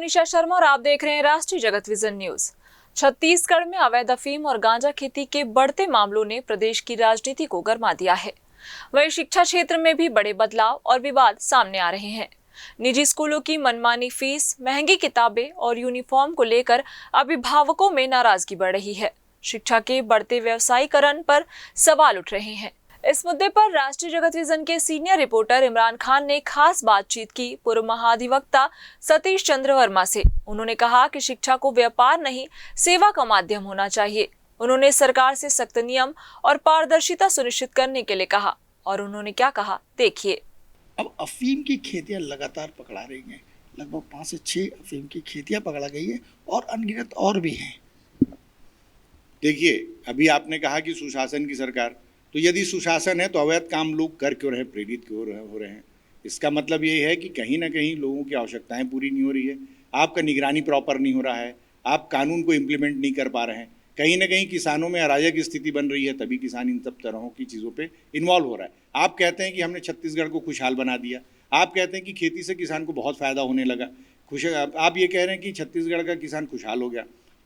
निशा शर्मा और आप देख रहे हैं राष्ट्रीय जगत विजन न्यूज। छत्तीसगढ़ में अवैध अफीम और गांजा खेती के बढ़ते मामलों ने प्रदेश की राजनीति को गरमा दिया है। वहीं शिक्षा क्षेत्र में भी बड़े बदलाव और विवाद सामने आ रहे हैं। निजी स्कूलों की मनमानी फीस, महंगी किताबें और यूनिफॉर्म को लेकर अभिभावकों में नाराजगी बढ़ रही है। शिक्षा के बढ़ते व्यवसायीकरण पर सवाल उठ रहे हैं। इस मुद्दे पर राष्ट्रीय जगत विजन के सीनियर रिपोर्टर इमरान खान ने खास बातचीत की पूर्व महाधिवक्ता सतीश चंद्र वर्मा से। उन्होंने कहा कि शिक्षा को व्यापार नहीं, सेवा का माध्यम होना चाहिए। उन्होंने सरकार से सख्त नियम और पारदर्शिता सुनिश्चित करने के लिए कहा। और उन्होंने क्या कहा, देखिए। अब अफीम की खेतियां लगातार पकड़ा रही हैं। लगभग 5 से 6 अफीम की खेतियां पकड़ा गई है और अनगिनत और भी हैं। देखिए, अभी आपने कहा कि सुशासन की सरकार, तो यदि सुशासन है तो अवैध काम लोग कर क्यों रहे, प्रेरित क्यों हो रहे हैं? इसका मतलब ये है कि कहीं ना कहीं लोगों की आवश्यकताएं पूरी नहीं हो रही है, आपका निगरानी प्रॉपर नहीं हो रहा है, आप कानून को इम्प्लीमेंट नहीं कर पा रहे हैं। कहीं ना कहीं किसानों में अराजक स्थिति बन रही है, तभी किसान इन सब तरहों की चीज़ों पे इन्वॉल्व हो रहा है। आप कहते हैं कि हमने छत्तीसगढ़ को खुशहाल बना दिया, आप कहते हैं कि खेती से किसान को बहुत फ़ायदा होने लगा, आप ये कह रहे हैं कि छत्तीसगढ़ का किसान खुशहाल हो गया।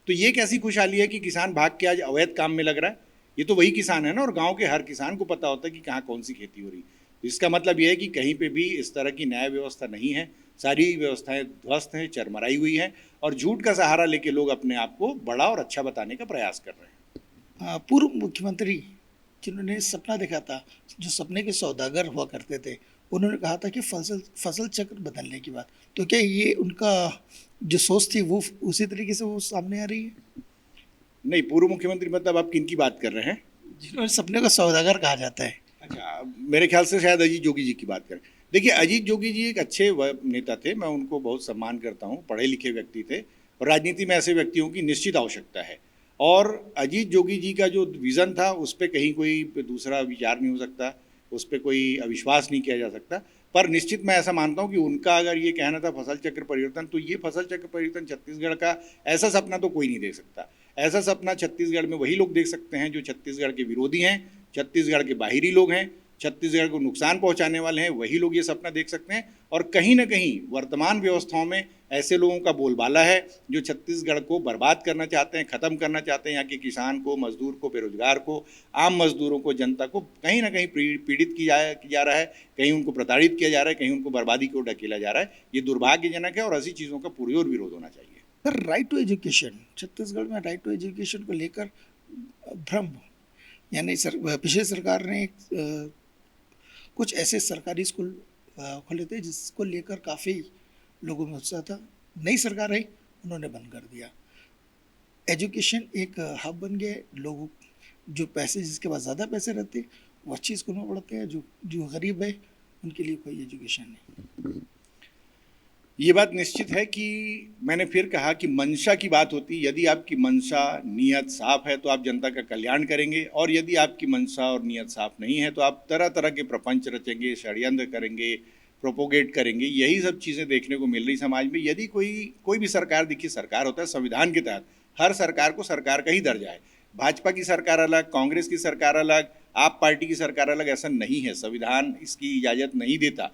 तो ये कैसी खुशहाली है कि किसान भाग के आज अवैध काम में लग रहा है? ये तो वही किसान है ना, और गांव के हर किसान को पता होता है कि कहाँ कौन सी खेती हो रही है। तो इसका मतलब ये है कि कहीं पे भी इस तरह की न्याय व्यवस्था नहीं है, सारी व्यवस्थाएं ध्वस्त हैं, चरमराई हुई हैं, और झूठ का सहारा लेके लोग अपने आप को बड़ा और अच्छा बताने का प्रयास कर रहे हैं। पूर्व मुख्यमंत्री जिन्होंने सपना देखा था, जो सपने के सौदागर हुआ करते थे, उन्होंने कहा था कि फसल चक्र बदलने की बात, तो क्या ये उनका जो सोच थी वो उसी तरीके से वो सामने आ रही है? नहीं, पूर्व मुख्यमंत्री मतलब आप किन की बात कर रहे हैं? जिन्होंने सपने का सौदागर कहा जाता है। अच्छा, मेरे ख्याल से शायद अजीत जोगी जी की बात करें। देखिए, अजीत जोगी जी एक अच्छे नेता थे, मैं उनको बहुत सम्मान करता हूँ, पढ़े लिखे व्यक्ति थे, और राजनीति में ऐसे व्यक्तियों की निश्चित आवश्यकता है। और अजीत जोगी जी का जो विज़न था, उस पर कहीं कोई दूसरा विचार नहीं हो सकता, उस पर कोई अविश्वास नहीं किया जा सकता। पर निश्चित मैं ऐसा मानता हूँ कि उनका अगर ये कहना था फसल चक्र परिवर्तन, तो ये फसल चक्र परिवर्तन छत्तीसगढ़ का ऐसा सपना तो कोई नहीं देख सकता। ऐसा सपना छत्तीसगढ़ में वही लोग देख सकते हैं जो छत्तीसगढ़ के विरोधी हैं, छत्तीसगढ़ के बाहरी लोग हैं, छत्तीसगढ़ को नुकसान पहुंचाने वाले हैं, वही लोग ये सपना देख सकते हैं। और कहीं ना कहीं वर्तमान व्यवस्थाओं में ऐसे लोगों का बोलबाला है जो छत्तीसगढ़ को बर्बाद करना चाहते हैं, ख़त्म करना चाहते हैं। यहाँ के किसान को, मजदूर को, बेरोजगार को, आम मजदूरों को, जनता को कहीं ना कहीं पीड़ित किया जा रहा है, कहीं उनको प्रताड़ित किया जा रहा है, कहीं उनको बर्बादी को ढकेला जा रहा है। ये दुर्भाग्यजनक है और ऐसी चीज़ों का पुरजोर विरोध होना चाहिए। Sir, right to education, Chhattisgarh में राइट टू एजुकेशन को लेकर भ्रम, यानी पिछली सरकार ने कुछ ऐसे सरकारी स्कूल खोले थे जिसको लेकर काफ़ी लोगों में उत्साह था। नई सरकार आई, उन्होंने बंद कर दिया। एजुकेशन एक हब बन गया। लोग जो पैसे, जिसके पास ज़्यादा पैसे रहते हैं वो अच्छी स्कूल में पढ़ते हैं, जो गरीब है उनके लिए कोई एजुकेशन नहीं। ये बात निश्चित है कि मैंने फिर कहा कि मंशा की बात होती है। यदि आपकी मंशा, नीयत साफ है तो आप जनता का कल्याण करेंगे, और यदि आपकी मंशा और नीयत साफ नहीं है तो आप तरह तरह के प्रपंच रचेंगे, षड्यंत्र करेंगे, प्रोपोगेट करेंगे। यही सब चीज़ें देखने को मिल रही समाज में। यदि कोई भी सरकार, देखिए सरकार होता है संविधान के तहत, हर सरकार को सरकार का ही दर्जा है। भाजपा की सरकार अलग, कांग्रेस की सरकार अलग, आप पार्टी की सरकार अलग, ऐसा नहीं है। संविधान इसकी इजाज़त नहीं देता।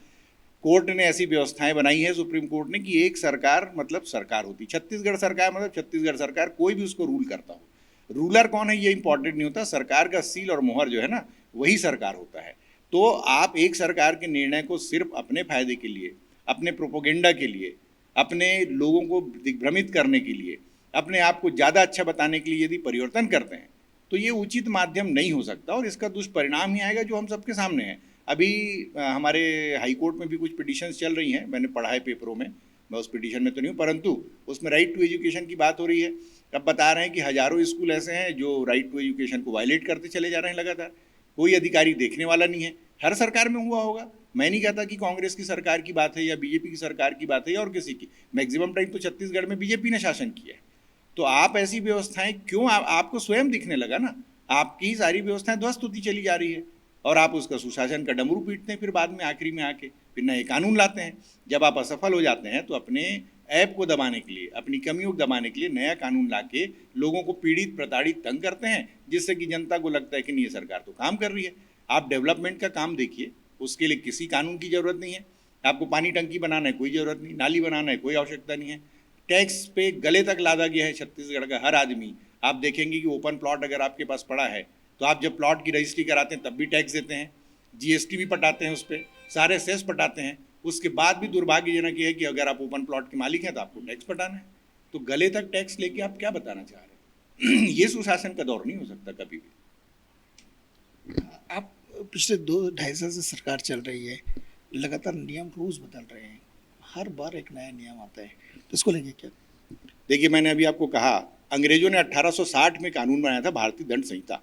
कोर्ट ने ऐसी व्यवस्थाएं बनाई है, सुप्रीम कोर्ट ने, कि एक सरकार मतलब सरकार होती। छत्तीसगढ़ सरकार मतलब छत्तीसगढ़ सरकार, कोई भी उसको रूल करता हो। रूलर कौन है ये इंपॉर्टेंट नहीं होता, सरकार का सील और मोहर जो है ना, वही सरकार होता है। तो आप एक सरकार के निर्णय को सिर्फ अपने फायदे के लिए, अपने प्रोपोगेंडा के लिए, अपने लोगों को दिग्भ्रमित करने के लिए, अपने आप को ज़्यादा अच्छा बताने के लिए यदि परिवर्तन करते हैं तो ये उचित माध्यम नहीं हो सकता, और इसका दुष्परिणाम ही आएगा जो हम सबके सामने है। अभी हमारे हाई कोर्ट में भी कुछ पिटीशंस चल रही हैं, मैंने पढ़ा है पेपरों में, मैं उस पिटीशन में तो नहीं हूँ, परंतु उसमें राइट टू एजुकेशन की बात हो रही है। अब बता रहे हैं कि हज़ारों स्कूल ऐसे हैं जो राइट टू एजुकेशन को वायलेट करते चले जा रहे हैं लगातार। कोई अधिकारी देखने वाला नहीं है। हर सरकार में हुआ होगा, मैं नहीं कहता कि कांग्रेस की सरकार की बात है या बीजेपी की सरकार की बात है या और किसी की। मैक्सिमम टाइम तो छत्तीसगढ़ में बीजेपी ने शासन किया है। तो आप ऐसी व्यवस्थाएं क्यों, आपको स्वयं दिखने लगा ना, आपकी सारी व्यवस्थाएं ध्वस्त होती चली जा रही है, और आप उसका सुशासन का डमरू पीटते हैं। फिर बाद में आखिरी में आके फिर नए कानून लाते हैं। जब आप असफल हो जाते हैं तो अपने ऐप को दबाने के लिए, अपनी कमियों को दबाने के लिए नया कानून लाके लोगों को पीड़ित, प्रताड़ित, तंग करते हैं, जिससे कि जनता को लगता है कि नहीं, ये सरकार तो काम कर रही है। आप डेवलपमेंट का काम देखिए, उसके लिए किसी कानून की ज़रूरत नहीं है। आपको पानी टंकी बनाना है, कोई ज़रूरत नहीं। नाली बनाना है, कोई आवश्यकता नहीं है। टैक्स पे गले तक लादा गया है छत्तीसगढ़ का हर आदमी। आप देखेंगे कि ओपन प्लॉट अगर आपके पास पड़ा है तो आप जब प्लॉट की रजिस्ट्री कराते हैं तब भी टैक्स देते हैं, जीएसटी भी पटाते हैं, उस पर सारे सेस पटाते हैं। उसके बाद भी दुर्भाग्यजनक ये है कि अगर आप ओपन प्लॉट के मालिक हैं तो आपको टैक्स पटाना है। तो गले तक टैक्स लेके आप क्या बताना चाह रहे हैं? ये सुशासन का दौर नहीं हो सकता कभी भी। आप पिछले 2-2.5 साल से सरकार चल रही है, लगातार नियम रोज बदल रहे हैं, हर बार एक नया नियम आता है, तो इसको लेके क्या? देखिए, मैंने अभी आपको कहा, अंग्रेजों ने 1860 में कानून बनाया था, भारतीय दंड संहिता।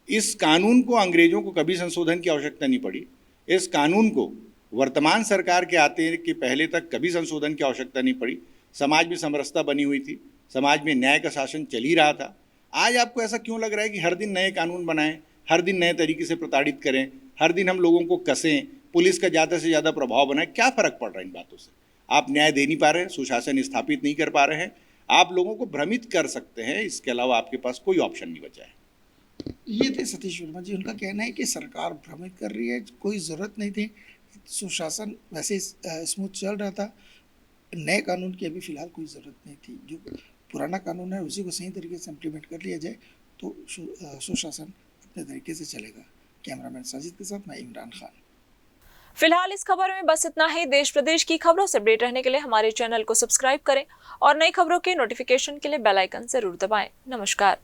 इस कानून को अंग्रेजों को कभी संशोधन की आवश्यकता नहीं पड़ी। इस कानून को वर्तमान सरकार के आते के पहले तक कभी संशोधन की आवश्यकता नहीं पड़ी। समाज में समरसता बनी हुई थी, समाज में न्याय का शासन चल ही रहा था। आज आपको ऐसा क्यों लग रहा है कि हर दिन नए कानून बनाएं, हर दिन नए तरीके से प्रताड़ित करें, हर दिन हम लोगों को कसें, पुलिस का ज़्यादा से ज़्यादा प्रभाव बनाएं? क्या फ़र्क पड़ रहा है इन बातों से? आप न्याय दे नहीं पा रहे हैं, सुशासन स्थापित नहीं कर पा रहे हैं। आप लोगों को भ्रमित कर सकते हैं, इसके अलावा आपके पास कोई ऑप्शन नहीं बचा है। ये थे सतीश वर्मा जी, उनका कहना है कि सरकार भ्रमित कर रही है, कोई ज़रूरत नहीं थी, सुशासन वैसे स्मूथ चल रहा था, नए कानून की अभी फ़िलहाल कोई ज़रूरत नहीं थी। जो पुराना कानून है उसी को सही तरीके से इम्प्लीमेंट कर लिया जाए तो सुशासन अपने तरीके से चलेगा। कैमरामैन साजिद के साथ मैं इमरान खान। फिलहाल इस खबर में बस इतना ही। देश प्रदेश की खबरों से अपडेट रहने के लिए हमारे चैनल को सब्सक्राइब करें और नई खबरों के नोटिफिकेशन के लिए बेल आइकन जरूर दबाएं। नमस्कार।